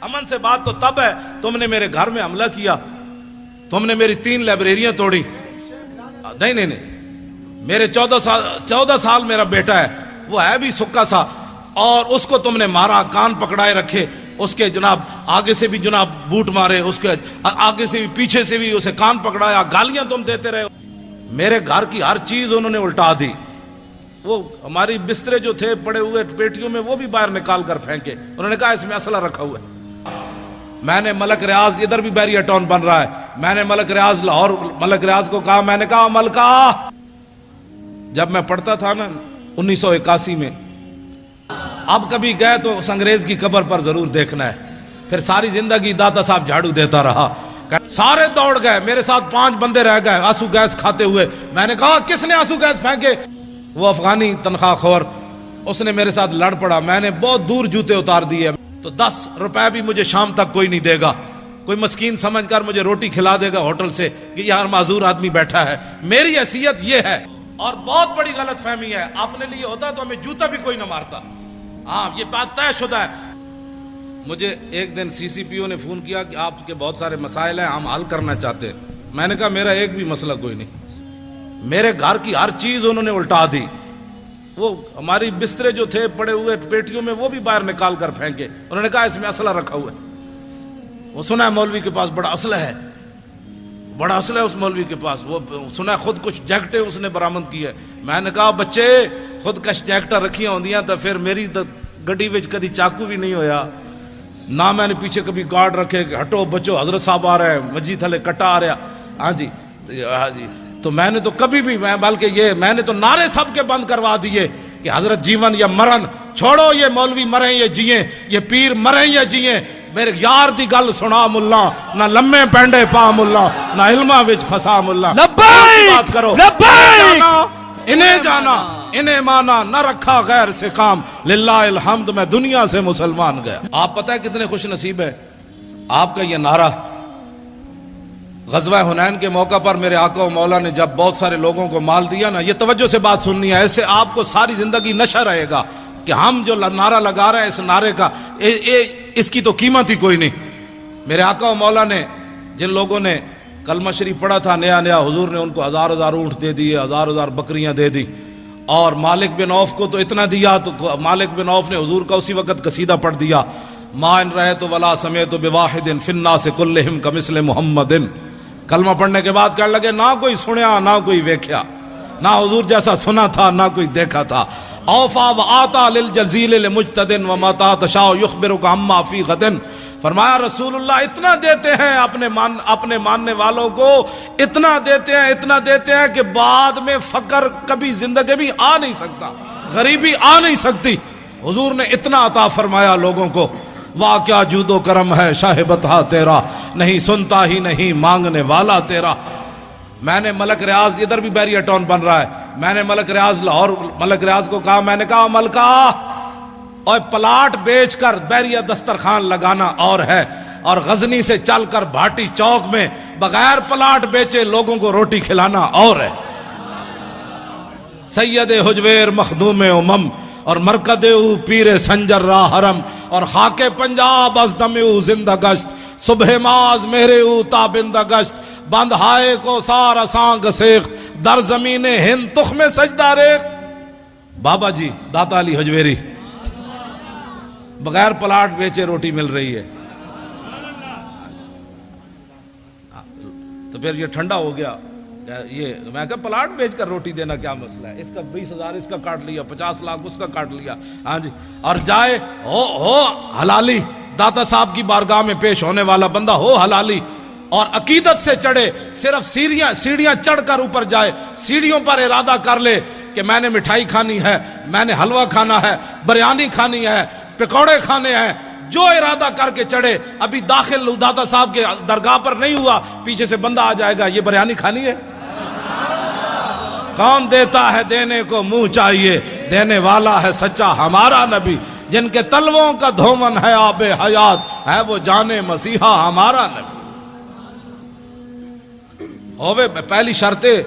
امن سے بات تو تب ہے تم نے میرے گھر میں حملہ کیا, تم نے میری 3 لائبریریاں توڑی. نہیں, میرے 14 سال میرا بیٹا ہے, وہ ہے بھی سکا سا, اور اس کو تم نے مارا, کان پکڑائے رکھے, اس کے جناب آگے سے بھی جناب بوٹ مارے, اس کے آگے سے بھی پیچھے سے بھی اسے کان پکڑایا, گالیاں تم دیتے رہے. میرے گھر کی ہر چیز انہوں نے الٹا دی. وہ ہماری بسترے جو تھے پڑے ہوئے پیٹیوں میں وہ بھی باہر نکال کر پھینکے. انہوں نے کہا اس میں اسلحہ رکھا ہوا ہے. میں نے ملک ریاض, ادھر بھی بیریا ٹاؤن بن رہا ہے, میں نے ملک ریاض لاہور ملک ریاض کو کہا, میں نے کہا ملکہ, جب میں پڑھتا تھا نا 1981 میں, اب کبھی گئے تو اس انگریز کی قبر پر ضرور دیکھنا ہے. پھر ساری زندگی داتا صاحب جھاڑو دیتا رہا. سارے دوڑ گئے, میرے ساتھ 5 بندے رہ گئے آنسو گیس کھاتے ہوئے. میں نے کہا کس نے آنسو گیس پھینکے؟ وہ افغانی تنخواہ خور, اس نے میرے ساتھ لڑ پڑا. میں نے بہت دور جوتے اتار دیے. تو 10 روپے بھی مجھے شام تک کوئی نہیں دے گا. کوئی مسکین سمجھ کر مجھے روٹی کھلا دے گا ہوٹل سے کہ یار معذور آدمی بیٹھا ہے. میری حیثیت یہ ہے. اور بہت بڑی غلط فہمی ہے, اپنے لیے ہوتا تو ہمیں جوتا بھی کوئی نہ مارتا. ہاں یہ بات طے شدہ ہے. مجھے ایک دن CCPO نے فون کیا کہ آپ کے بہت سارے مسائل ہیں, ہم حل کرنا چاہتے ہیں. میں نے کہا میرا ایک بھی مسئلہ کوئی نہیں. میرے گھر کی ہر چیز انہوں نے الٹا دی. وہ ہماری بسترے جو تھے پڑے ہوئے پیٹیوں میں وہ بھی باہر نکال کر پھینکے. انہوں نے کہا اس میں اسلحہ رکھا ہوا ہے. وہ سنا ہے مولوی کے پاس بڑا اسلحہ ہے, بڑا اسلحہ ہے اس مولوی کے پاس. وہ سنا ہے خود کچھ جیکٹیں اس نے برآمد کی ہے. میں نے کہا بچے خود کش جیکٹاں رکھیاں ہوندیاں تو پھر میری گڈی وچ کدی چاقو بھی نہیں ہویا نہ, میں نے پیچھے کبھی گارڈ رکھے کہ ہٹو بچو حضرت صاحب آ رہے ہیں, مجھی تھلے کٹا آ رہا. ہاں جی, تو میں نے تو کبھی بھی, بلکہ میں نے تو نعرے سب کے بند کروا دیے کہ حضرت جیون یا مرن, چھوڑو یہ مولوی مریں یا جیئیں, یہ پیر مریں یا جیئیں, میرے یار دی گل سنا ملا, نہ لمے پینڈے پا ملا, نہ علماں وچ پھسا ملا. بات کرو, انہیں جانا انہیں مانا, نہ رکھا غیر سے کام, للہ الحمد میں دنیا سے مسلمان گیا. آپ پتہ ہے کتنے خوش نصیب ہے آپ کا یہ نعرہ. غزوہ حنین کے موقع پر میرے آقا و مولا نے جب بہت سارے لوگوں کو مال دیا نا, یہ توجہ سے بات سننی ہے, ایسے آپ کو ساری زندگی نشہ رہے گا کہ ہم جو نعرہ لگا رہے ہیں اس نعرے کا اس کی تو قیمت ہی کوئی نہیں. میرے آقا و مولا نے جن لوگوں نے کلمہ شریف پڑھا تھا نیا حضور نے ان کو 1000 اونٹ دے دیے, 1000 بکریاں دے دی. اور مالک بن عوف کو تو اتنا دیا, تو مالک بن عوف نے حضور کا اسی وقت قصیدہ پڑھ دیا, ما ان رأیت ولا سمعت بواحد فی الناس کلہم کمثل محمد. کلمہ پڑھنے کے بعد کہنے لگے نہ کوئی سنیا نہ کوئی ویکھیا, نہ حضور جیسا سنا تھا نہ کوئی دیکھا تھا. اوفا و آتا للجزیل لمجتد وما تشاء یخبرک عما فی غد. فرمایا رسول اللہ اتنا دیتے ہیں اپنے ماننے والوں کو, اتنا دیتے ہیں کہ بعد میں فقر کبھی زندگی بھی آ نہیں سکتا, غریبی آ نہیں سکتی. حضور نے اتنا عطا فرمایا لوگوں کو. واہ کیا جود و کرم ہے شاہ بطحہ تیرا, نہیں سنتا ہی نہیں مانگنے والا تیرا. میں نے ملک ریاض, ادھر بھی بیریا ٹاؤن بن رہا ہے, میں نے ملک ریاض لاہور ملک ریاض کو کہا, میں نے کہا ملکہ, اور پلاٹ بیچ کر بیریا دسترخوان لگانا اور ہے, اور غزنی سے چل کر بھاٹی چوک میں بغیر پلاٹ بیچے لوگوں کو روٹی کھلانا اور ہے. سید حجویر مخدوم امم اور مرکد او پیر سنجر راہ حرم, اور خاک پنجاب از دم او زندہ گشت, صبح ماز میرے او تابندہ گشت, بند ہائے کو سار اساں گسیخت, در زمین ہند تخم سجدہ ریخت. بابا جی داتا علی حجویری بغیر پلاٹ بیچے روٹی مل رہی ہے. تو پھر یہ ٹھنڈا ہو گیا. یہ میں کہا پلاٹ بیچ کر روٹی دینا کیا مسئلہ ہے, اس کا 20,000 اس کا کاٹ لیا, 50 لاکھ اس کا کاٹ لیا. ہاں جی, اور جائے ہو حلالی, داتا صاحب کی بارگاہ میں پیش ہونے والا بندہ ہو حلالی, اور عقیدت سے چڑھے, صرف سیڑھیاں چڑھ کر اوپر جائے, سیڑھیوں پر ارادہ کر لے کہ میں نے مٹھائی کھانی ہے, میں نے حلوہ کھانا ہے, بریانی کھانی ہے, پکوڑے کھانے ہیں, جو ارادہ کر کے چڑھے. ابھی داخل داتا صاحب کے درگاہ پر نہیں ہوا, پیچھے سے بندہ آ جائے گا, یہ بریانی کھانی ہے. کون دیتا ہے دینے کو منہ چاہیے, دینے والا ہے سچا ہمارا نبی, جن کے تلووں کا دھومن ہے آب حیات, ہے وہ جانے مسیحا ہمارا نبی. ہوئے پہلی شرطیں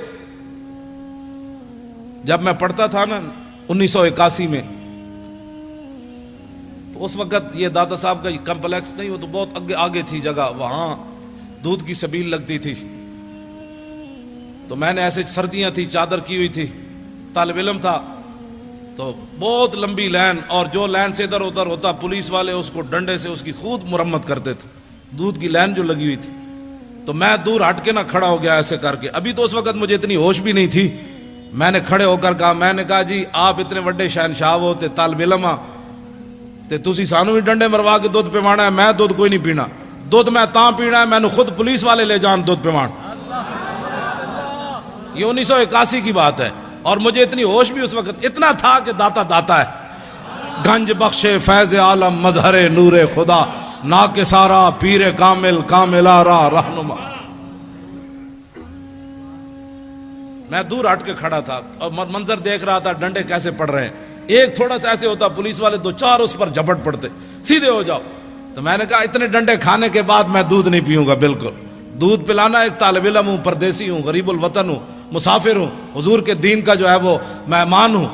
جب میں پڑھتا تھا نا 1981 میں, تو اس وقت یہ داتا صاحب کا کمپلیکس نہیں، وہ تو بہت آگے تھی جگہ، وہاں دودھ کی سبیل لگتی تھی. تو میں نے ایسے سردیاں تھی، چادر کی ہوئی تھی، طالب علم تھا، تو بہت لمبی لائن، اور جو لائن سے ادھر ادھر ہوتا پولیس والے اس کو ڈنڈے سے اس کی خود مرمت کرتے تھے، دودھ کی لائن جو لگی ہوئی تھی. تو میں دور ہٹ کے نہ کھڑا ہو گیا ایسے کر کے. ابھی تو اس وقت مجھے اتنی ہوش بھی نہیں تھی. میں نے کھڑے ہو کر کہا، میں نے کہا جی آپ اتنے بڑے شہنشاہ ہو تے طالب علم تے تسی سانو ہی ڈنڈے مروا کے دودھ پیوانا ہے. میں دودھ کوئی نہیں پینا، دودھ میں تاں پینا ہے میں نے خود پولیس والے لے جان دودھ پیوان. یہ 1981 کی بات ہے، اور مجھے اتنی ہوش بھی اس وقت اتنا تھا کہ داتا داتا ہے. گنج بخشے فیض عالم مظہر نور خدا، نا کے سارا پیر کامل کاملا را رہنما. میں دور ہٹ کے کھڑا تھا اور منظر دیکھ رہا تھا ڈنڈے کیسے پڑ رہے ہیں. ایک تھوڑا سا ایسے ہوتا پولیس والے دو چار اس پر جھپٹ پڑتے، سیدھے ہو جاؤ. تو میں نے کہا اتنے ڈنڈے کھانے کے بعد میں دودھ نہیں پیوں گا. بالکل دودھ پلانا، ایک طالب علم ہوں، پردیسی ہوں، غریب الوطن ہوں، مسافر ہوں، حضور کے دین کا جو ہے وہ مہمان ہوں.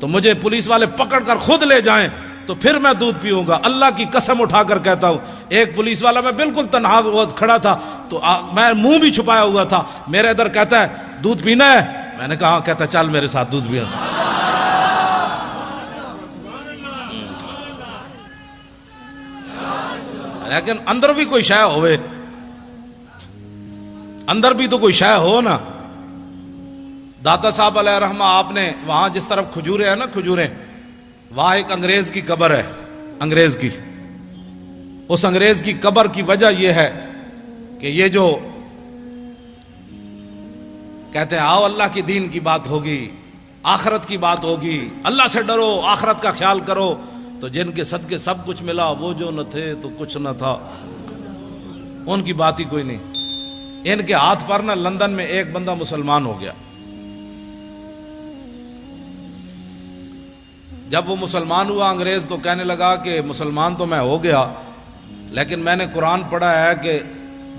تو مجھے پولیس والے پکڑ کر خود لے جائیں تو پھر میں دودھ پیوں گا. اللہ کی قسم اٹھا کر کہتا ہوں، ایک پولیس والا، میں بالکل تنہا کھڑا تھا تو میں منہ بھی چھپایا ہوا تھا، میرے ادھر کہتا ہے دودھ پینا ہے. میں نے کہا کہتا چل میرے ساتھ دودھ پینا. لیکن اندر بھی کوئی شے ہوئے، اندر بھی تو کوئی شے ہو نا. داتا صاحب علیہ رحمہ آپ نے وہاں جس طرف کھجورے ہیں نا، کھجورے، وہاں ایک انگریز کی قبر ہے، انگریز کی. اس انگریز کی قبر کی وجہ یہ ہے کہ یہ جو کہتے ہیں آؤ اللہ کی دین کی بات ہوگی، آخرت کی بات ہوگی، اللہ سے ڈرو، آخرت کا خیال کرو، تو جن کے صدقے سب کچھ ملا وہ جو نہ تھے تو کچھ نہ تھا، ان کی بات ہی کوئی نہیں. ان کے ہاتھ پر نہ لندن میں ایک بندہ مسلمان ہو گیا. جب وہ مسلمان ہوا انگریز تو کہنے لگا کہ مسلمان تو میں ہو گیا، لیکن میں نے قرآن پڑھا ہے کہ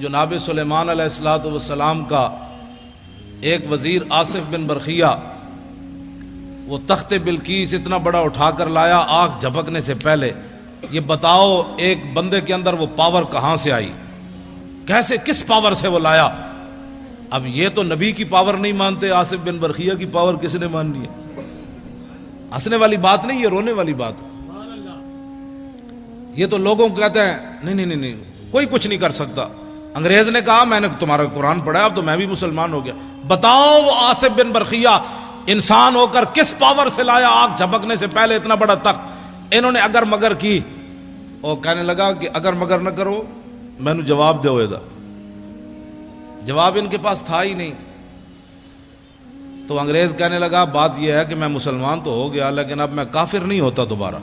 جناب سلیمان علیہ السلام کا ایک وزیر آصف بن برخیہ وہ تخت بلقیس اتنا بڑا اٹھا کر لایا آنکھ جھپکنے سے پہلے. یہ بتاؤ ایک بندے کے اندر وہ پاور کہاں سے آئی، کیسے، کس پاور سے وہ لایا؟ اب یہ تو نبی کی پاور نہیں مانتے، آصف بن برخیہ کی پاور کس نے ماننی ہے؟ ہنسنے والی بات نہیں، یہ رونے والی بات. یہ تو لوگوں کو کہتے ہیں نہیں کوئی کچھ نہیں کر سکتا. انگریز نے کہا میں نے تمہارا قرآن پڑھا اب تو میں بھی مسلمان ہو گیا. بتاؤ وہ آصف بن برخیہ انسان ہو کر کس پاور سے لایا آنکھ جھپکنے سے پہلے اتنا بڑا تخت؟ انہوں نے اگر مگر کی، اور کہنے لگا کہ اگر مگر نہ کرو میں نے جواب دو. جواب ان کے پاس تھا ہی نہیں. تو انگریز کہنے لگا بات یہ ہے کہ میں مسلمان تو ہو گیا لیکن اب میں کافر نہیں ہوتا دوبارہ،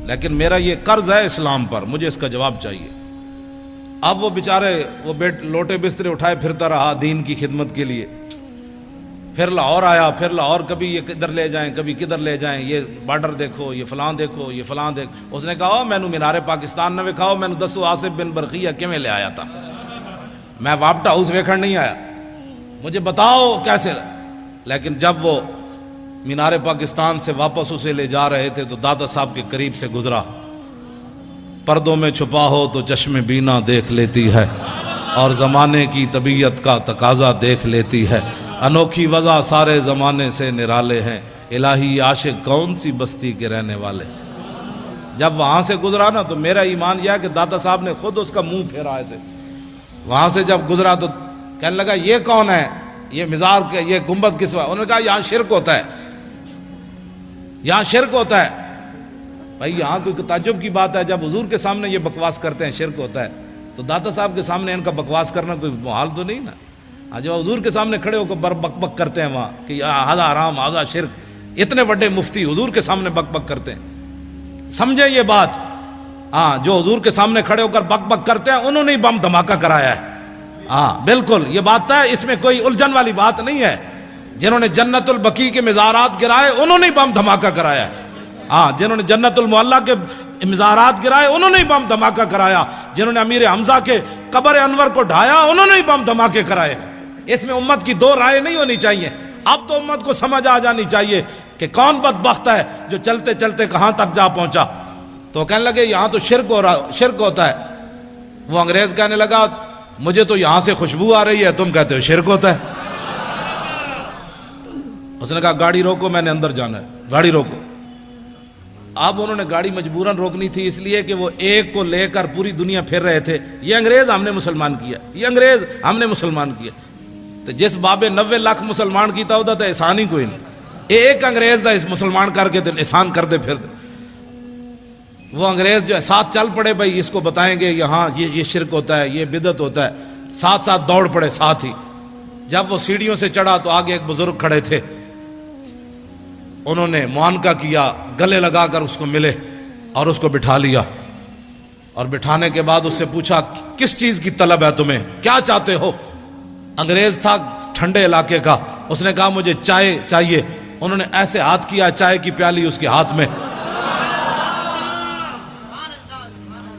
لیکن میرا یہ قرض ہے اسلام پر، مجھے اس کا جواب چاہیے. اب وہ بیچارے وہ لوٹے بسترے اٹھائے پھرتا رہا دین کی خدمت کے لیے. پھر لاہور آیا، پھر لاہور کبھی یہ کدھر لے جائیں کبھی کدھر لے جائیں، یہ بارڈر دیکھو، یہ فلاں دیکھو، یہ فلاں دیکھو. اس نے کہا میں نے مینار پاکستان نہ وکھاؤ، میں نے دسو آصف بن برخیہ کیویں لے آیا تھا، میں واپٹا ہاؤس ویکھن نہیں آیا، مجھے بتاؤ کیسے. لیکن جب وہ مینار پاکستان سے واپس اسے لے جا رہے تھے تو داتا صاحب کے قریب سے گزرا. پردوں میں چھپا ہو تو چشم بینا دیکھ لیتی ہے، اور زمانے کی طبیعت کا تقاضا دیکھ لیتی ہے. انوکھی وضع سارے زمانے سے نرالے ہیں، الہی عاشق کون سی بستی کے رہنے والے. جب وہاں سے گزرا نا تو میرا ایمان یہ ہے کہ داتا صاحب نے خود اس کا منہ پھیرا ایسے. وہاں سے جب گزرا تو کہنے لگا یہ کون ہے، یہ مزار کے یہ گنبد کس وقت؟ انہوں نے کہا یہاں شرک ہوتا ہے، یہاں شرک ہوتا ہے. بھائی یہاں کوئی تعجب کی بات ہے، جب حضور کے سامنے یہ بکواس کرتے ہیں شرک ہوتا ہے، تو داتا صاحب کے سامنے ان کا بکواس کرنا کوئی محال تو نہیں نا. جب حضور کے سامنے کھڑے ہو کر بک بک کرتے ہیں وہاں کہ ہذا حرام ہذا شرک، اتنے بڑے مفتی حضور کے سامنے بک بک کرتے ہیں. سمجھیں یہ بات. ہاں جو حضور کے سامنے کھڑے ہو کر بک بک کرتے ہیں انہوں نے ہی بم دھماکہ کرایا ہے. ہاں بالکل یہ بات ہے، اس میں کوئی الجھن والی بات نہیں ہے. جنہوں نے جنت البقیع کے مزارات گرائے انہوں نے بم دھماکہ کرایا ہے. ہاں جنہوں نے جنت المعلیٰ کے مزارات گرائے انہوں نے بم دھماکہ کرایا. جنہوں نے امیر حمزہ کے قبر انور کو ڈھایا انہوں نے بم دھماکے کرائے. اس میں امت کی دو رائے نہیں ہونی چاہیے. اب تو امت کو سمجھ آ جانی چاہیے کہ کون بدبخت ہے جو چلتے چلتے کہاں تک جا پہنچا. تو کہنے لگے یہاں تو شرک ہوتا ہے. وہ انگریز کہنے لگا مجھے تو یہاں سے خوشبو آ رہی ہے, تم کہتے ہو شرک ہوتا ہے. اس نے کہا گاڑی روکو, میں نے اندر جانا ہے, گاڑی روکو. اب انہوں نے گاڑی مجبوراً روکنی تھی, اس لیے کہ وہ ایک کو لے کر پوری دنیا پھر رہے تھے. یہ انگریز ہم نے مسلمان کیا, یہ انگریز ہم نے مسلمان کیا. تو جس بابے 90 لاکھ مسلمان کیتا ہوتا تھا احسان ہی کوئی نہیں. ایک انگریز دا اس مسلمان کر کے احسان کر دے پھر دے. وہ انگریز جو ہے ساتھ چل پڑے, بھائی اس کو بتائیں گے یہاں یہ شرک ہوتا ہے, یہ بدعت ہوتا ہے. ساتھ ساتھ دوڑ پڑے ساتھ ہی. جب وہ سیڑھیوں سے چڑھا تو آگے ایک بزرگ کھڑے تھے, انہوں نے معانقہ کیا, گلے لگا کر اس کو ملے اور اس کو بٹھا لیا. اور بٹھانے کے بعد اس سے پوچھا کس چیز کی طلب ہے تمہیں, کیا چاہتے ہو. انگریز تھا ٹھنڈے علاقے کا, اس نے کہا مجھے چائے چاہیے. انہوں نے ایسے ہاتھ کیا, چائے کی پیالی اس کے ہاتھ میں.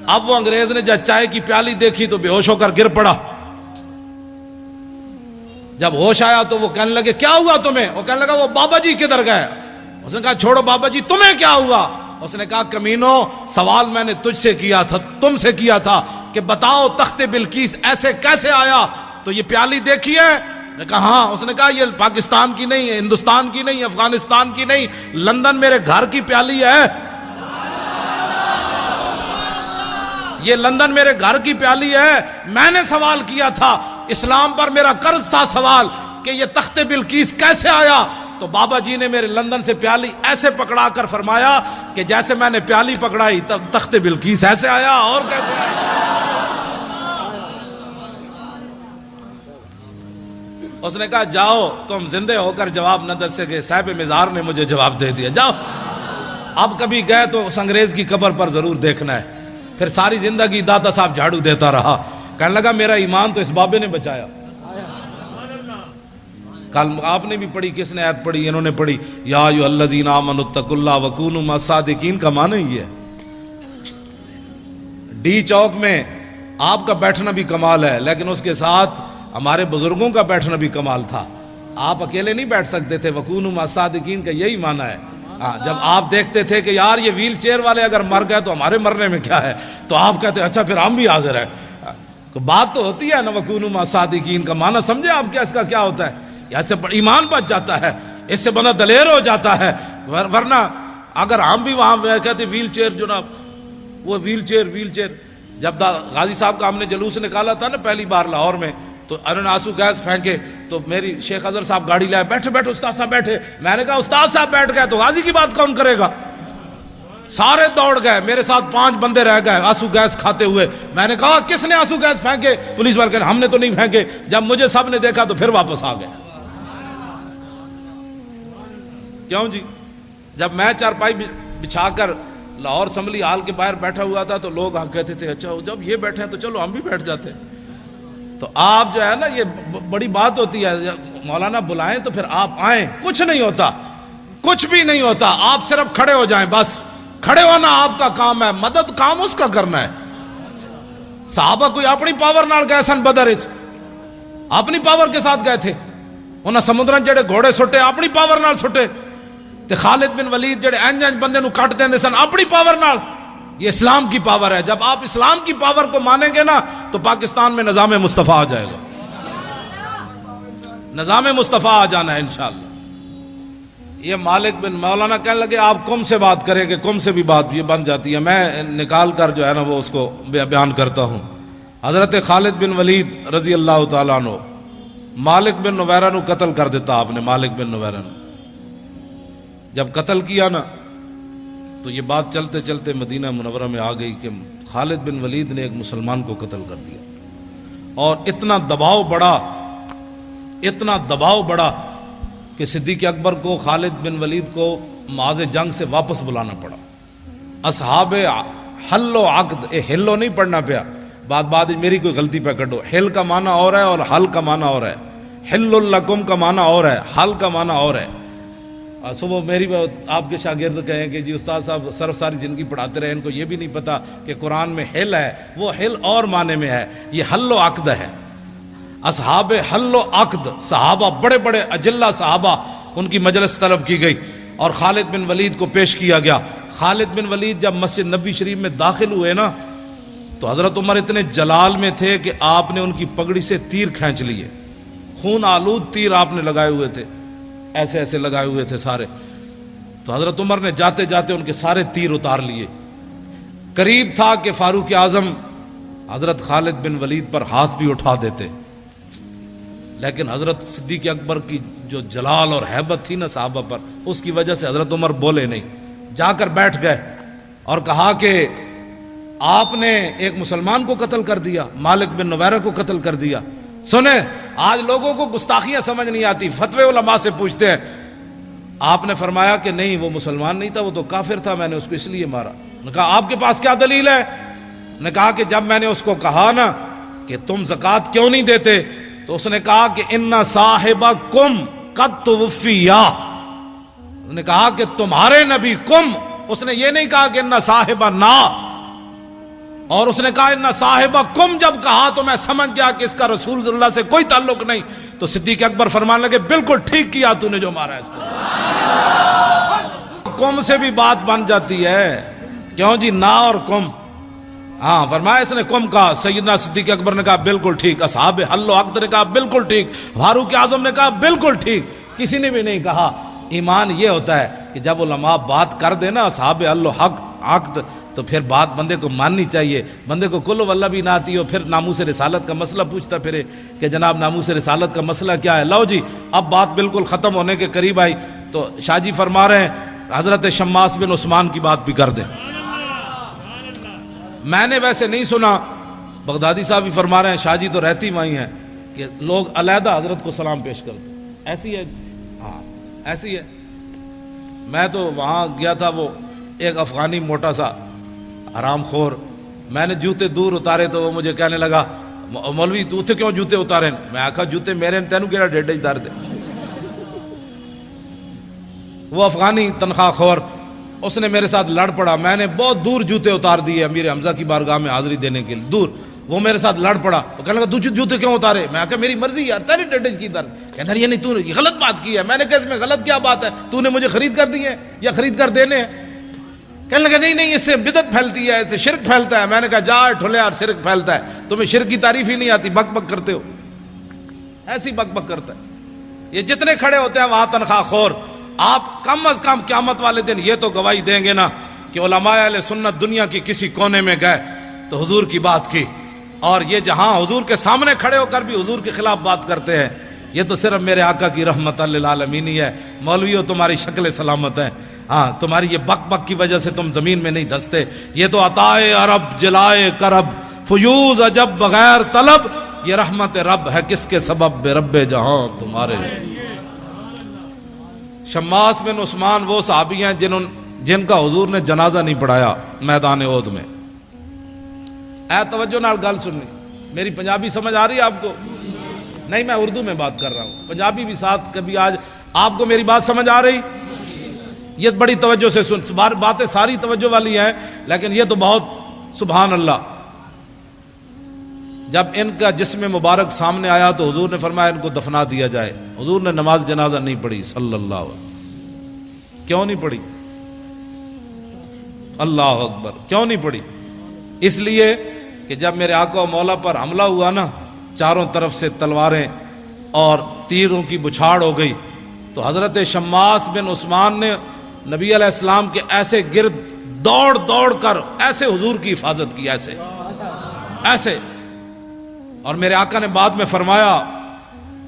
اب وہ انگریز نے جب چائے کی پیالی دیکھی تو بے ہوش ہو کر گر پڑا. جب ہوش آیا تو وہ کہنے لگے کیا ہوا تمہیں. وہ کہنے لگا وہ بابا جی کدھر گئے. اس نے کہا چھوڑو بابا جی, تمہیں کیا ہوا. اس نے کہا کمینو, سوال میں نے تجھ سے کیا تھا, تم سے کیا تھا کہ بتاؤ تخت بلقیس ایسے کیسے آیا. تو یہ پیالی دیکھی ہے. نے کہا ہاں. اس نے کہا یہ پاکستان کی نہیں ہے, ہندوستان کی نہیں, افغانستان کی نہیں, لندن میرے گھر کی پیالی ہے. یہ لندن میرے گھر کی پیالی ہے. میں نے سوال کیا تھا, اسلام پر میرا قرض تھا سوال کہ یہ تخت بلقیس کیسے آیا. تو بابا جی نے میرے لندن سے پیالی ایسے پکڑا کر فرمایا کہ جیسے میں نے پیالی پکڑائی تخت بلقیس ایسے آیا. اور کیسے آیا. اس نے کہا جاؤ, تم زندے ہو کر جواب نہ دے سکے, صاحب مزار نے مجھے جواب دے دیا, جاؤ. اب کبھی گئے تو اس انگریز کی قبر پر ضرور دیکھنا ہے. پھر ساری زندگی داتا صاحب جھاڑو دیتا رہا. کہنے لگا میرا ایمان تو اس بابے نے بچایا. کل آپ نے بھی پڑھی, کس نے آیت پڑھی, انہوں نے پڑھی یا ایھا الذین آمنوا اتقوا اللہ وکونوا مع الصادقین. کا معنی یہ ہے ڈی چوک میں آپ کا بیٹھنا بھی کمال ہے, لیکن اس کے ساتھ ہمارے بزرگوں کا بیٹھنا بھی کمال تھا. آپ اکیلے نہیں بیٹھ سکتے تھے. وکونوا مع الصادقین کا یہی معنی ہے. جب آپ دیکھتے تھے کہ یار یہ ویل چیئر والے اگر مر گئے تو ہمارے مرنے میں کیا ہے, تو آپ کہتے اچھا پھر ہم بھی حاضر ہیں. بات تو ہوتی ہے نا وکونوا مع الصادقین کا معنی سمجھے آپ کیا اس کا کیا ہوتا ہے. اس سے ایمان بچ جاتا ہے, اس سے بندہ دلیر ہو جاتا ہے. ورنہ اگر ہم بھی وہاں کہتے ویل چیئر جناب, وہ ویل چیئر جب غازی صاحب کا ہم نے جلوس نکالا تھا نا پہلی بار لاہور میں, تو انہوں نے آنسو گیس پھینکے, تو میری شیخ اظہر صاحب گاڑی لائے, بیٹھے بیٹھے استاد صاحب بیٹھے. میں نے کہا استاد صاحب بیٹھ گئے تو غازی کی بات کون کرے گا. سارے دوڑ گئے, میرے ساتھ 5 بندے رہ گئے آنسو گیس کھاتے ہوئے. میں نے کہا کس نے آنسو گیس پھینکے. پولیس والے ہم نے تو نہیں پھینکے. جب مجھے سب نے دیکھا تو پھر واپس آ گئے. کیوں جی, جب میں چارپائی بچھا کر لاہور اسمبلی ہال کے باہر بیٹھا ہوا تھا تو لوگ کہتے تھے اچھا جب یہ بیٹھے ہیں تو چلو ہم بھی بیٹھ جاتے. تو آپ جو ہے نا, یہ بڑی بات ہوتی ہے, مولانا بلائیں تو پھر آپ آئیں. کچھ نہیں ہوتا, کچھ بھی نہیں ہوتا, آپ صرف کھڑے ہو جائیں بس. کھڑے ہونا آپ کا کام ہے, مدد کام اس کا کرنا ہے. صحابہ کوئی اپنی پاور نال گئے سن بدر, اپنی پاور کے ساتھ گئے تھے. انہاں سمندرن جڑے گھوڑے سٹے اپنی پاور نال سٹے. تے خالد بن ولید جڑے انج بندے نو کٹ دیندے سن اپنی پاور نال. یہ اسلام کی پاور ہے. جب آپ اسلام کی پاور کو مانیں گے نا تو پاکستان میں نظام مصطفیٰ آ جائے گا. نظام مصطفیٰ آ جانا ہے انشاءاللہ. یہ مالک بن مولانا کہنے لگے آپ کم سے بات کریں کہ کم سے بھی بات یہ بن جاتی ہے. میں نکال کر جو ہے نا وہ اس کو بیان کرتا ہوں. حضرت خالد بن ولید رضی اللہ تعالیٰ عنہ مالک بن نویرہ نو قتل کر دیتا آپ نے. مالک بن نویرہ نو جب قتل کیا نا تو یہ بات چلتے چلتے مدینہ منورہ میں آ گئی کہ خالد بن ولید نے ایک مسلمان کو قتل کر دیا. اور اتنا دباؤ بڑا کہ صدیق اکبر کو خالد بن ولید کو معاذ جنگ سے واپس بلانا پڑا. اصحاب حل و عقد, ہلو نہیں پڑھنا پیا. بات میری کوئی غلطی پہ کٹو. حل کا معنی اور ہے اور حل کا معنی اور ہے. حل لکم کا معنی اور ہے, حل کا معنی اور ہے. صبح میری آپ کے شاگرد کہیں کہ جی استاد صاحب صرف ساری زندگی پڑھاتے رہے, ان کو یہ بھی نہیں پتا کہ قرآن میں حل ہے. وہ حل اور معنی میں ہے, یہ حل و عقد ہے. اصحاب حل و عقد صحابہ, بڑے بڑے اجلہ صحابہ, ان کی مجلس طلب کی گئی اور خالد بن ولید کو پیش کیا گیا. خالد بن ولید جب مسجد نبوی شریف میں داخل ہوئے نا تو حضرت عمر اتنے جلال میں تھے کہ آپ نے ان کی پگڑی سے تیر کھینچ لیے، خون آلود تیر آپ نے لگائے ہوئے تھے، ایسے ایسے لگائے ہوئے تھے سارے. تو حضرت عمر نے جاتے جاتے ان کے سارے تیر اتار لیے. قریب تھا کہ فاروق اعظم حضرت خالد بن ولید پر ہاتھ بھی اٹھا دیتے، لیکن حضرت صدیق اکبر کی جو جلال اور ہیبت تھی نا صحابہ پر، اس کی وجہ سے حضرت عمر بولے نہیں، جا کر بیٹھ گئے اور کہا کہ آپ نے ایک مسلمان کو قتل کر دیا، مالک بن نویرہ کو قتل کر دیا. سنیں، آج لوگوں کو گستاخیاں سمجھ نہیں آتی، فتوے علماء سے پوچھتے ہیں. آپ نے فرمایا کہ نہیں، وہ مسلمان نہیں تھا، وہ تو کافر تھا، میں نے اس کو اس لیے مارا. نے کہا آپ کے پاس کیا دلیل ہے؟ نے کہا کہ جب میں نے اس کو کہا نا کہ تم زکوٰۃ کیوں نہیں دیتے تو اس نے کہا کہ ان صاحبکم قد توفیا. نے کہا کہ تمہارے نبی کم، اس نے یہ نہیں کہا کہ ان صاحبنا، اور اس نے کہا ان صاحبکم. جب کہا تو میں سمجھ گیا کہ اس کا رسول صلی اللہ سے کوئی تعلق نہیں. تو صدیق اکبر فرمانے لگے بالکل ٹھیک کیا تو نے جو مارا ہے اس کو. کم سے بھی بات بن جاتی ہے، کیوں جی نا اور کم. ہاں فرمایا اس نے کم کہا، سیدنا صدیق اکبر نے کہا بالکل ٹھیک، اصحاب حل و عقد نے کہا بالکل ٹھیک، فاروق اعظم نے کہا بالکل ٹھیک، کسی نے بھی نہیں کہا. ایمان یہ ہوتا ہے کہ جب علماء بات کر دے نا اصحاب حل و عقد تو پھر بات بندے کو ماننی چاہیے. بندے کو کل واللہ بھی نہ آتی ہو، پھر ناموس رسالت کا مسئلہ پوچھتا پھرے کہ جناب ناموس رسالت کا مسئلہ کیا ہے. لو جی اب بات بالکل ختم ہونے کے قریب آئی تو شاہ جی فرما رہے ہیں حضرت شماس بن عثمان کی بات بھی کر دیں. میں نے ویسے نہیں سنا، بغدادی صاحب بھی فرما رہے ہیں، شاہ جی تو رہتی وہیں ہیں، کہ لوگ علیحدہ حضرت کو سلام پیش کرتے. ایسی ہے، ہاں ایسی ہے. میں تو وہاں گیا تھا، وہ ایک افغانی موٹا سا حرام خور، میں نے جوتے دور اتارے تو وہ مجھے کہنے لگا مولوی تو اتنے کیوں جوتے اتارے؟ میں آکھا جوتے میرے تینوں کیڑا ڈیڈا اتار دے. وہ افغانی تنخواہ خور اس نے میرے ساتھ لڑ پڑا. میں نے بہت دور جوتے اتار دیے امیر حمزہ کی بارگاہ میں حاضری دینے کے لیے دور. وہ میرے ساتھ لڑ پڑا، وہ کہنے لگا جوتے کیوں اتارے؟ میں کہا میری مرضی یار، تیری ڈیڈج کی درد. کہنا یہ نہیں، تو نے غلط بات کی ہے. میں نے کہا اس میں غلط کیا بات ہے؟ تو نے مجھے خرید کر دی ہے یا خرید کر دینے ہیں؟ کہنے لگا نہیں اس سے بدعت پھیلتی ہے، اس سے شرک پھیلتا ہے. میں نے کہا جا ٹھولے یار، شرک پھیلتا ہے، تمہیں شرک کی تعریف ہی نہیں آتی، بک بک کرتے ہو. ایسی بک بک کرتا ہے. یہ جتنے کھڑے ہوتے ہیں وہاں تنخواہ خور، آپ کم از کم قیامت والے دن یہ تو گواہی دیں گے نا کہ علماء اہل سنت دنیا کی کسی کونے میں گئے تو حضور کی بات کی، اور یہ جہاں حضور کے سامنے کھڑے ہو کر بھی حضور کے خلاف بات کرتے ہیں. یہ تو صرف میرے آقا کی رحمت للعالمین ہی ہے. مولویوں تمہاری شکل سلامت ہے، ہاں تمہاری یہ بک بک کی وجہ سے تم زمین میں نہیں دھستے. یہ تو عطائے عرب جلائے کرب فیوز عجب بغیر طلب، یہ رحمت رب ہے کس کے سبب بے رب جہاں تمہارے. شماس بن عثمان وہ صحابی ہیں جن کا حضور نے جنازہ نہیں پڑھایا میدان احد میں. اے توجہ نال گل سننی، میری پنجابی سمجھ آ رہی ہے آپ کو؟ نہیں میں اردو میں بات کر رہا ہوں، پنجابی بھی ساتھ کبھی. آج آپ کو میری بات سمجھ آ رہی؟ یہ بڑی توجہ سے سن، باتیں ساری توجہ والی ہیں لیکن یہ تو بہت سبحان اللہ. جب ان کا جسم مبارک سامنے آیا تو حضور نے فرمایا ان کو دفنا دیا جائے. حضور نے نماز جنازہ نہیں پڑھی صلی اللہ علیہ وسلم. کیوں نہیں پڑھی؟ اللہ اکبر. کیوں نہیں پڑھی؟ اس لیے کہ جب میرے آقا و مولا پر حملہ ہوا نا، چاروں طرف سے تلواریں اور تیروں کی بچھاڑ ہو گئی، تو حضرت شماس بن عثمان نے نبی علیہ السلام کے ایسے گرد دوڑ دوڑ کر ایسے حضور کی حفاظت کی، ایسے. اور میرے آقا نے بعد میں فرمایا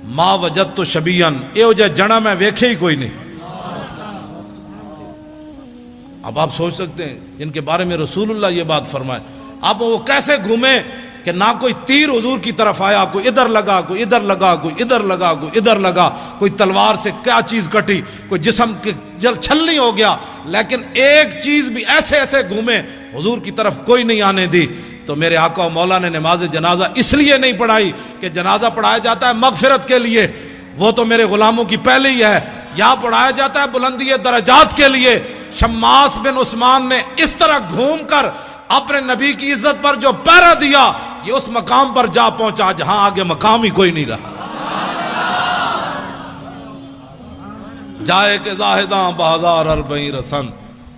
ما وجدت شبیان، یہ جہ جنا میں ویکھے ہی کوئی نہیں. اب آپ سوچ سکتے ہیں جن کے بارے میں رسول اللہ یہ بات فرمائے، اب وہ کیسے گھومے کہ نہ کوئی تیر حضور کی طرف آیا، کوئی ادھر لگا، کوئی ادھر لگا، کوئی ادھر لگا، کوئی ادھر لگا، کوئی تلوار سے کیا چیز کٹی، کوئی جسم کے چھلنی ہو گیا، لیکن ایک چیز بھی ایسے گھومے حضور کی طرف کوئی نہیں آنے دی. تو میرے آقا و مولا نے نماز جنازہ اس لیے نہیں پڑھائی کہ جنازہ پڑھایا جاتا ہے مغفرت کے لیے، وہ تو میرے غلاموں کی پہلے ہی ہے. یہاں پڑھایا جاتا ہے بلندی درجات کے لیے. شماس بن عثمان نے اس طرح گھوم کر اپنے نبی کی عزت پر جو پہرا دیا، یہ اس مقام پر جا پہنچا جہاں آگے مقام ہی کوئی نہیں رہا. جائے کہ زاہداں بازار اربعین رسن،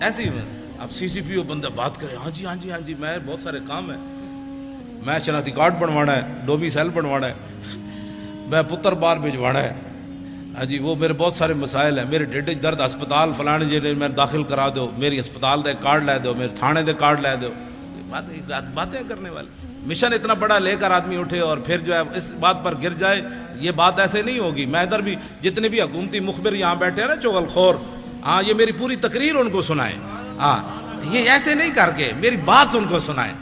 ایسے ہی اب سی سی پی او بندہ بات کرے، ہاں جی ہاں جی ہاں جی، میں بہت سارے کام ہیں، میں شناختی کارڈ بنوانا ہے، ڈومیسائل بنوانا ہے، میں پتر باہر بھجوانا ہے، ہاں جی وہ میرے بہت سارے مسائل ہیں، میرے ڈیڈے درد ہسپتال فلانے جی میں داخل کرا دو، میری ہسپتال دے کارڈ لے دو، میرے تھانے دے کارڈ لے دو، باتیں کرنے والے۔ مشن اتنا بڑا لے کر آدمی اٹھے اور پھر جو ہے اس بات پر گر جائے، یہ بات ایسے نہیں ہوگی۔ میں ادھر بھی جتنے بھی حکومتی مخبر یہاں بیٹھے ہیں نا چغل خور، ہاں یہ میری پوری تقریر ان کو سنائیں، ہاں یہ ایسے نہیں کر کے میری بات ان کو سنائیں۔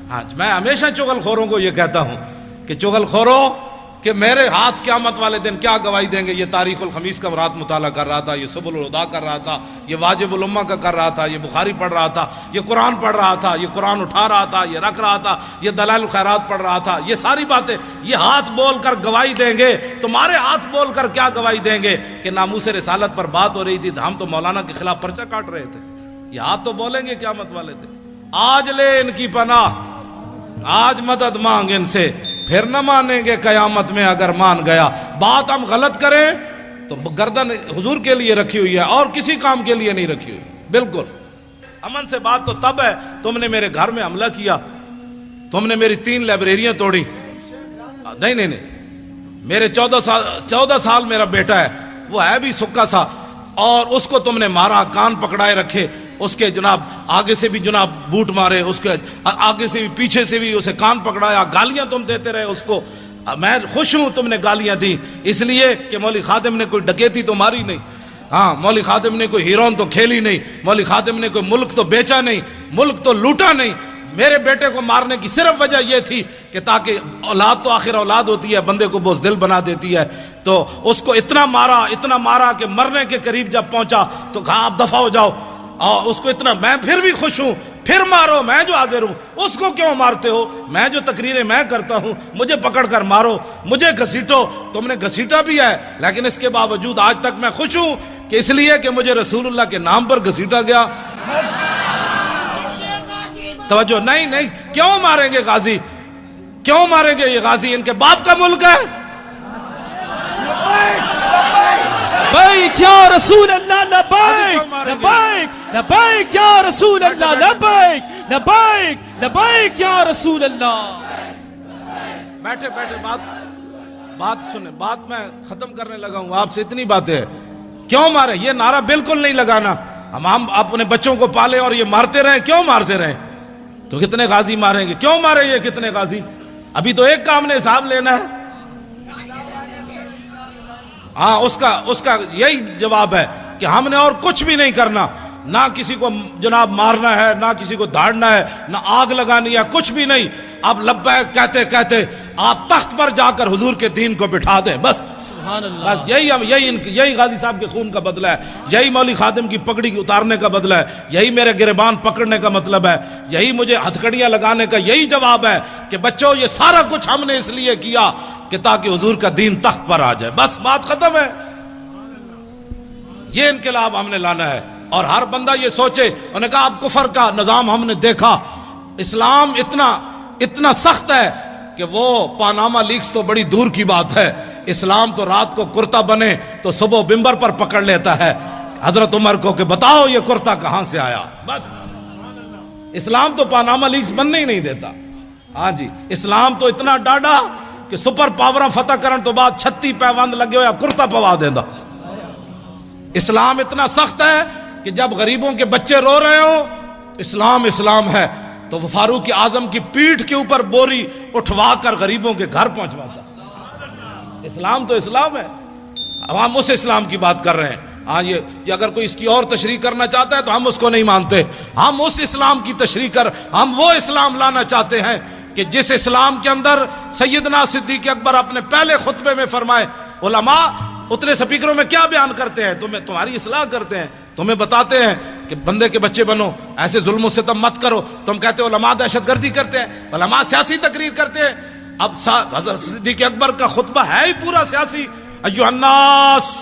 ہاں میں ہمیشہ چغل خوروں کو یہ کہتا ہوں کہ چغل خوروں کہ میرے ہاتھ قیامت والے دن کیا گواہی دیں گے۔ یہ تاریخ الخمیس کا رات مطالعہ کر رہا تھا، یہ سبل الہدا کر رہا تھا، یہ واجب الامہ کا کر رہا تھا، یہ بخاری پڑھ رہا تھا، یہ قرآن پڑھ رہا تھا، یہ قرآن اٹھا رہا تھا، یہ رکھ رہا تھا، یہ دلائل الخیرات پڑھ رہا تھا، یہ ساری باتیں یہ ہاتھ بول کر گواہی دیں گے۔ تمہارے ہاتھ بول کر کیا گواہی دیں گے کہ ناموس رسالت پر بات ہو رہی تھی، ہم تو مولانا کے خلاف پرچہ کاٹ رہے تھے۔ یہ ہاتھ تو بولیں گے قیامت والے دن۔ آج لے ان کی پناہ، آج مدد مانگ ان سے، پھر نہ مانیں گے قیامت میں اگر مان گیا۔ بات ہم غلط کریں تو گردن حضور کے لیے رکھی ہوئی ہے اور کسی کام کے لیے نہیں رکھی ہوئی، بالکل۔ امن سے بات تو تب ہے تم نے میرے گھر میں حملہ کیا، تم نے میری 3 لائبریریاں توڑی۔ نہیں، میرے 14 سال میرا بیٹا ہے، وہ ہے بھی سکا سا، اور اس کو تم نے مارا، کان پکڑائے رکھے، اس کے جناب آگے سے بھی جناب بوٹ مارے، اس کے آگے سے بھی پیچھے سے بھی اسے کان پکڑایا، گالیاں تم دیتے رہے اس کو۔ میں خوش ہوں تم نے گالیاں دی، اس لیے کہ مولوی خادم نے کوئی ڈکیتی تو ماری نہیں، ہاں مولوی خادم نے کوئی ہیرون تو کھیلی نہیں، مولوی خادم نے کوئی ملک تو بیچا نہیں، ملک تو لوٹا نہیں۔ میرے بیٹے کو مارنے کی صرف وجہ یہ تھی کہ تاکہ اولاد تو آخر اولاد ہوتی ہے، بندے کو بزدل بنا دیتی ہے، تو اس کو اتنا مارا کہ مرنے کے قریب جب پہنچا تو کہا آپ دفع ہو جاؤ، اور اس کو اتنا، میں پھر بھی خوش ہوں، پھر مارو، میں جو حاضر ہوں، اس کو کیوں مارتے ہو؟ میں جو تقریریں میں کرتا ہوں، مجھے پکڑ کر مارو، مجھے گھسیٹو۔ تم نے گھسیٹا بھی ہے، لیکن اس کے باوجود آج تک میں خوش ہوں کہ اس لیے کہ مجھے رسول اللہ کے نام پر گھسیٹا گیا۔ توجہ نہیں، کیوں ماریں گے غازی؟ کیوں ماریں گے یہ غازی؟ ان کے باپ کا ملک ہے۔ لبیک یا رسول اللہ، لبیک لبیک لبیک یا رسول اللہ، لبیک لبیک لبیک یا رسول اللہ۔ بیٹھے بات سنیں، بات میں ختم کرنے لگا ہوں، آپ سے اتنی باتیں ہیں۔ کیوں مارے؟ یہ نعرہ بالکل نہیں لگانا، ہم اپنے بچوں کو پالے اور یہ مارتے رہیں۔ کیوں مارتے رہیں؟ تو کتنے غازی ماریں گے؟ کیوں مارے یہ کتنے غازی؟ ابھی تو ایک کام نے حساب لینا ہے۔ ہاں اس کا یہی جواب ہے کہ ہم نے اور کچھ بھی نہیں کرنا، نہ کسی کو جناب مارنا ہے، نہ کسی کو دھاڑنا ہے، نہ آگ لگانی ہے، کچھ بھی نہیں۔ اب لبیک کہتے کہتے آپ تخت پر جا کر حضور کے دین کو بٹھا دیں، بس سبحان اللہ۔ بس یہی غازی صاحب کے خون کا بدلہ ہے، یہی مولوی خادم کی پگڑی اتارنے کا بدلہ ہے، یہی میرے گریبان پکڑنے کا مطلب ہے، یہی مجھے ہتھکڑیاں لگانے کا یہی جواب ہے کہ بچوں یہ سارا کچھ ہم نے اس لیے کیا کہ تاکہ حضور کا دین تخت پر آ جائے، بس بات ختم ہے۔ یہ انقلاب ہم نے لانا ہے، اور ہر بندہ یہ سوچے۔ انہوں نے کہا اب کفر کا نظام ہم نے دیکھا، اسلام اتنا سخت ہے کہ وہ پاناما لیکس تو بڑی دور کی بات ہے، اسلام تو رات کو کرتا بنے تو صبح ممبر پر پکڑ لیتا ہے حضرت عمر کو کہ بتاؤ یہ کرتا کہاں سے آیا۔ بس اسلام تو پاناما لیکس بننے ہی نہیں دیتا۔ ہاں جی، اسلام تو اتنا ڈاڈا کہ سپر پاور فتح کرن تو بعد 36 پیوند لگے ہویا کرتا پوا دینا۔ اسلام اتنا سخت ہے کہ جب غریبوں کے بچے رو رہے ہو اسلام ہے تو وہ فاروق اعظم کی پیٹھ کے اوپر بوری اٹھوا کر غریبوں کے گھر پہنچواتا۔ اسلام تو اسلام ہے، ہم اس اسلام کی بات کر رہے ہیں۔ ہاں یہ اگر کوئی اس کی اور تشریح کرنا چاہتا ہے تو ہم اس کو نہیں مانتے، ہم اس اسلام کی تشریح ہم وہ اسلام لانا چاہتے ہیں کہ جس اسلام کے اندر سیدنا صدیق اکبر اپنے پہلے خطبے میں فرمائے، علماء اتنے سپیکروں میں کیا بیان کرتے ہیں؟ تمہاری اصلاح کرتے ہیں، تمہیں بتاتے ہیں کہ بندے کے بچے بنو، ایسے ظلم و ستم مت کرو۔ تم کہتے ہو علماء دہشت گردی کرتے ہیں، علماء سیاسی تقریر کرتے ہیں۔ اب حضرت صدیق اکبر کا خطبہ ہے ہی پورا سیاسی۔ ایھا الناس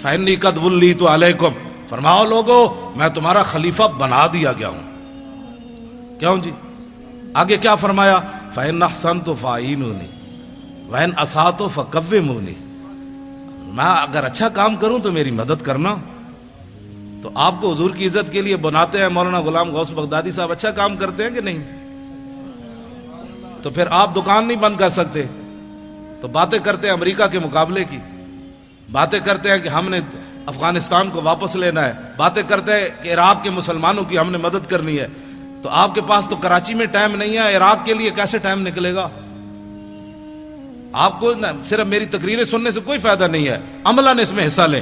فإنی قد ولیت علیکم، فرماؤ لوگو میں تمہارا خلیفہ بنا دیا گیا ہوں۔ کیوں جی؟ آگے کیا فرمایا؟ فإن أحسنت فأعینونی وإن أسأت فقومونی، میں اگر اچھا کام کروں تو میری مدد کرنا، تو آپ کو حضور کی عزت کے لیے بناتے ہیں مولانا غلام غوث بغدادی صاحب، اچھا کام کرتے ہیں کہ نہیں؟ تو پھر آپ دکان نہیں بند کر سکتے؟ تو باتیں کرتے ہیں امریکہ کے مقابلے کی، باتیں کرتے ہیں کہ ہم نے افغانستان کو واپس لینا ہے، باتیں کرتے ہیں کہ عراق کے مسلمانوں کی ہم نے مدد کرنی ہے، تو آپ کے پاس تو کراچی میں ٹائم نہیں ہے، عراق کے لیے کیسے ٹائم نکلے گا؟ آپ کو صرف میری تقریریں سننے سے کوئی فائدہ نہیں ہے، عملاً اس میں حصہ لیں۔